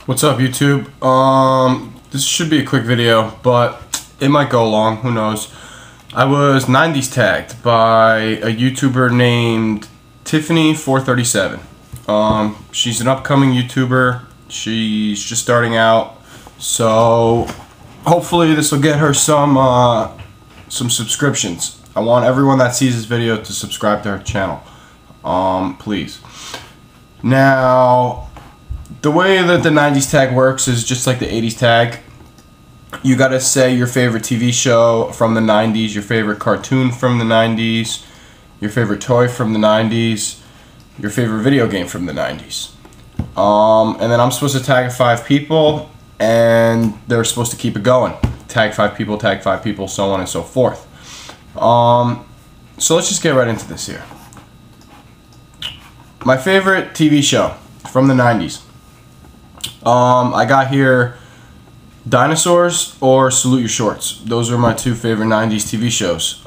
What's up, YouTube? This should be a quick video, but it might go long, who knows. I was 90s tagged by a YouTuber named Tiffany437. She's an upcoming YouTuber. She's just starting out, so hopefully this will get her some subscriptions. I want everyone that sees this video to subscribe to her channel. Please. Now, the way that the 90s tag works is just like the 80s tag. You gotta say your favorite TV show from the 90s, your favorite cartoon from the 90s, your favorite toy from the 90s, your favorite video game from the 90s. And then I'm supposed to tag 5 people, and they're supposed to keep it going. Tag 5 people, so on and so forth. So let's just get right into this here. My favorite TV show from the 90s. I got here Dinosaurs or Salute Your Shorts. Those are my 2 favorite 90s TV shows.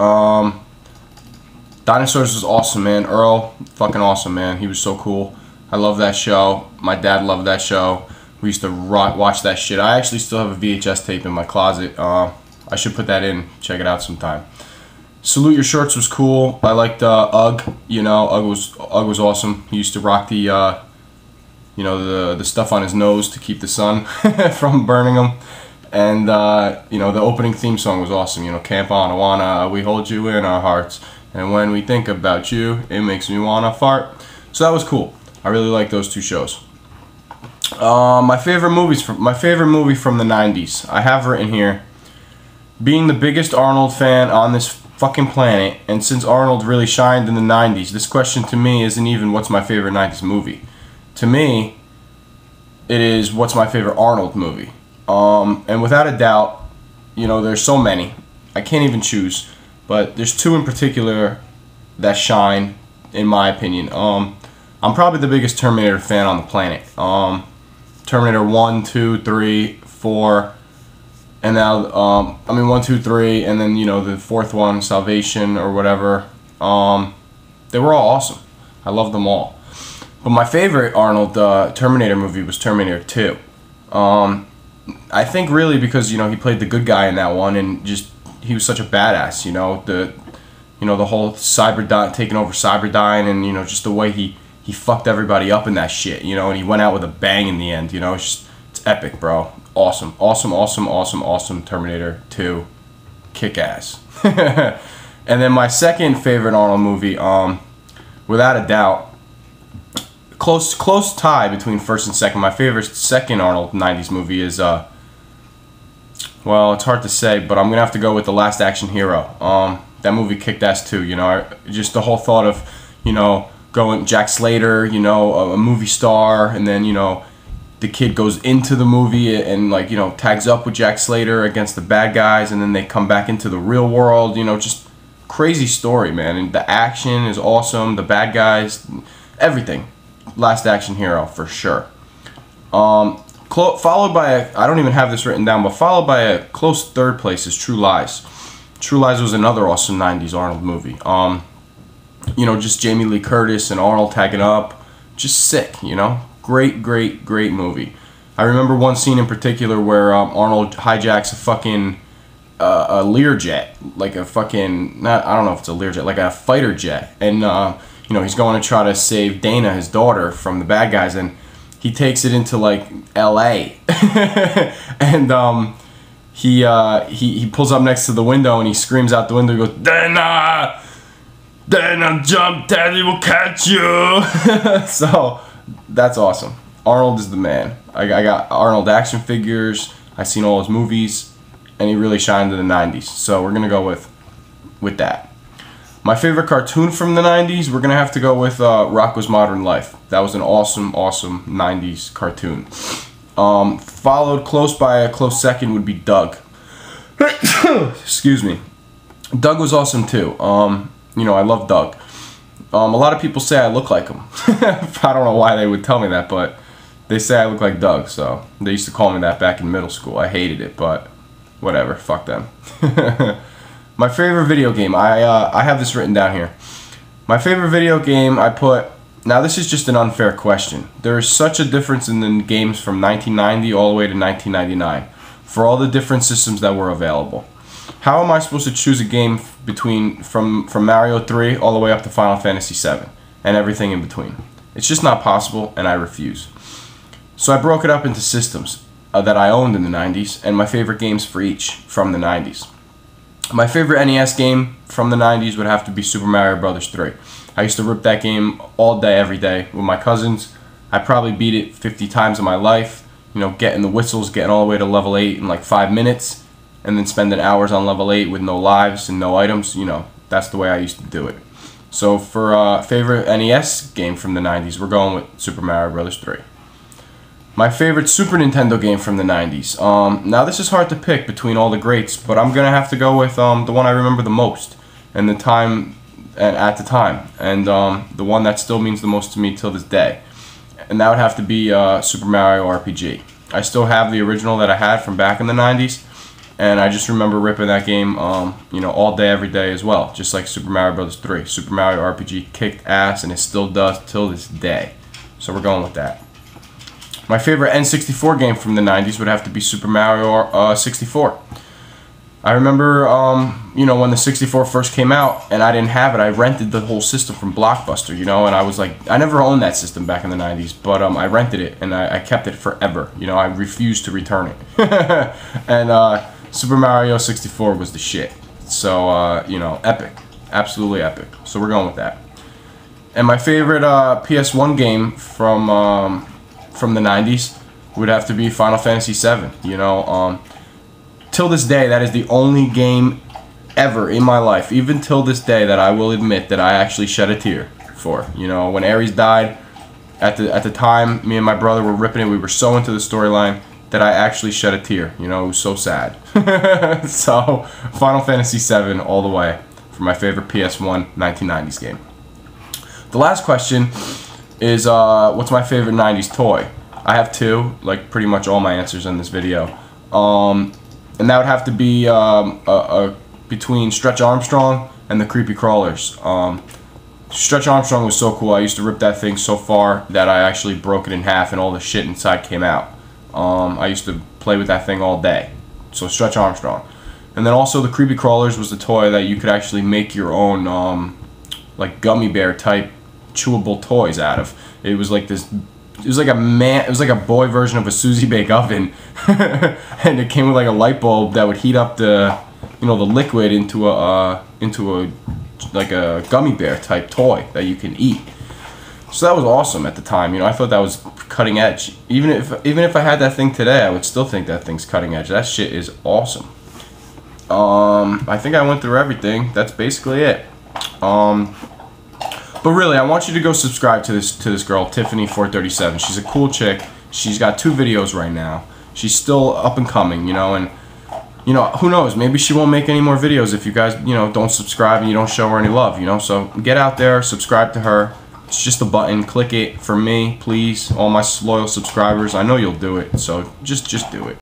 Dinosaurs was awesome, man. Earl, fucking awesome, man. He was so cool. I love that show. My dad loved that show. We used to watch that shit. I actually still have a VHS tape in my closet. I should put that in. Check it out sometime. Salute Your Shorts was cool. I liked Ugg. You know, Ugg was awesome. He used to rock the you know, the stuff on his nose to keep the sun from burning him. And you know, the opening theme song was awesome. You know, Camp On, Awana, we hold you in our hearts, and when we think about you, it makes me wanna fart. So that was cool. I really like those 2 shows. My favorite movie from the 90s. I have written here, being the biggest Arnold fan on this fucking planet, and since Arnold really shined in the 90s, this question to me isn't even what's my favorite 90s movie. To me, it is what's my favorite Arnold movie. And without a doubt, you know, there's so many. I can't even choose, but there's 2 in particular that shine, in my opinion. I'm probably the biggest Terminator fan on the planet. Terminator 1, 2, 3, 4, and now, 1, 2, 3, and then, you know, the 4th one, Salvation or whatever. They were all awesome. I love them all. But my favorite Arnold Terminator movie was Terminator 2. I think really because, you know, he played the good guy in that one, and just he was such a badass. You know, the whole taking over Cyberdyne, and you know, just the way he fucked everybody up in that shit. You know, and he went out with a bang in the end. You know, it's epic, bro. Awesome, awesome, awesome, awesome, awesome. Terminator 2, kick ass. And then my second favorite Arnold movie, without a doubt. Close tie between first and second. My favorite second Arnold 90s movie is, well, it's hard to say, but I'm going to have to go with The Last Action Hero. That movie kicked ass too, you know. Just the whole thought of, you know, going Jack Slater, you know, a movie star, and then, you know, the kid goes into the movie and, like, you know, tags up with Jack Slater against the bad guys, and then they come back into the real world, you know, just crazy story, man. And the action is awesome, the bad guys, everything. Last Action Hero for sure. Followed by I don't even have this written down, but followed by a close 3rd place is True Lies. True Lies was another awesome 90s Arnold movie. You know, just Jamie Lee Curtis and Arnold tagging up, just sick. You know, great movie. I remember one scene in particular where Arnold hijacks a fucking a Learjet, like a fucking I don't know if it's a Learjet, like a fighter jet, and you know, he's going to try to save Dana, his daughter, from the bad guys, and he takes it into, like, L.A. and he pulls up next to the window and he screams out the window. He goes, "Dana, Dana, jump! Daddy will catch you!" So that's awesome. Arnold is the man. I got Arnold action figures. I've seen all his movies, and he really shined in the 90s. So we're gonna go with that. My favorite cartoon from the 90s, we're going to have to go with Rocko's Modern Life. That was an awesome, awesome 90s cartoon. Followed close by a close second would be Doug. Excuse me. Doug was awesome too. You know, I love Doug. A lot of people say I look like him. I don't know why they would tell me that, but they say I look like Doug. So they used to call me that back in middle school. I hated it, but whatever. Fuck them. My favorite video game, I have this written down here. My favorite video game, I put Now this is just an unfair question. There is such a difference in the games from 1990 all the way to 1999 for all the different systems that were available. How am I supposed to choose a game from Mario 3 all the way up to Final Fantasy 7 and everything in between? It's just not possible, and I refuse. So I broke it up into systems that I owned in the 90s and my favorite games for each from the 90s. My favorite NES game from the 90s would have to be Super Mario Bros. 3. I used to rip that game all day, every day with my cousins. I probably beat it 50 times in my life, you know, getting the whistles, getting all the way to level 8 in like 5 minutes, and then spending hours on level 8 with no lives and no items. You know, that's the way I used to do it. So for favorite NES game from the 90s, we're going with Super Mario Bros. 3. My favorite Super Nintendo game from the 90s. Now this is hard to pick between all the greats, but I'm gonna have to go with the one I remember the most, and the time at the time, and the one that still means the most to me till this day, and that would have to be Super Mario RPG. I still have the original that I had from back in the 90s, and I just remember ripping that game, you know, all day, every day as well, just like Super Mario Bros. 3. Super Mario RPG kicked ass, and it still does till this day. So we're going with that. My favorite N64 game from the 90s would have to be Super Mario 64. I remember, you know, when the 64 first came out and I didn't have it, I rented the whole system from Blockbuster, you know, and I was like, I never owned that system back in the 90s, but I rented it and I kept it forever, you know, I refused to return it. And Super Mario 64 was the shit. So, you know, epic, absolutely epic. So we're going with that. And my favorite PS1 game from the 90s would have to be Final Fantasy 7, you know. Till this day, that is the only game ever in my life, even till this day, that I will admit that I actually shed a tear for. You know, when Ares died, at the time, me and my brother were ripping it. We were so into the storyline that I actually shed a tear. You know, it was so sad. So, Final Fantasy 7 all the way for my favorite PS1 1990s game. The last question is, what's my favorite 90s toy? I have two, like pretty much all my answers in this video. And that would have to be between Stretch Armstrong and the Creepy Crawlers. Stretch Armstrong was so cool. I used to rip that thing so far that I actually broke it in half and all the shit inside came out. I used to play with that thing all day. So Stretch Armstrong. And then also the Creepy Crawlers was the toy that you could actually make your own like gummy bear type chewable toys out of. It was like this. It was like a boy version of a Suzy Bake Oven, and it came with like a light bulb that would heat up the, you know, the liquid into a like a gummy bear type toy that you can eat. So that was awesome at the time. You know, I thought that was cutting edge. Even if I had that thing today, I would still think that thing's cutting edge. That shit is awesome. I think I went through everything. That's basically it. But really, I want you to go subscribe to this girl, Tiffany437. She's a cool chick. She's got 2 videos right now. She's still up and coming, you know, and, you know, who knows? Maybe she won't make any more videos if you guys, you know, don't subscribe and you don't show her any love, you know. So get out there, subscribe to her. It's just a button. Click it for me, please. All my loyal subscribers. I know you'll do it, so just do it.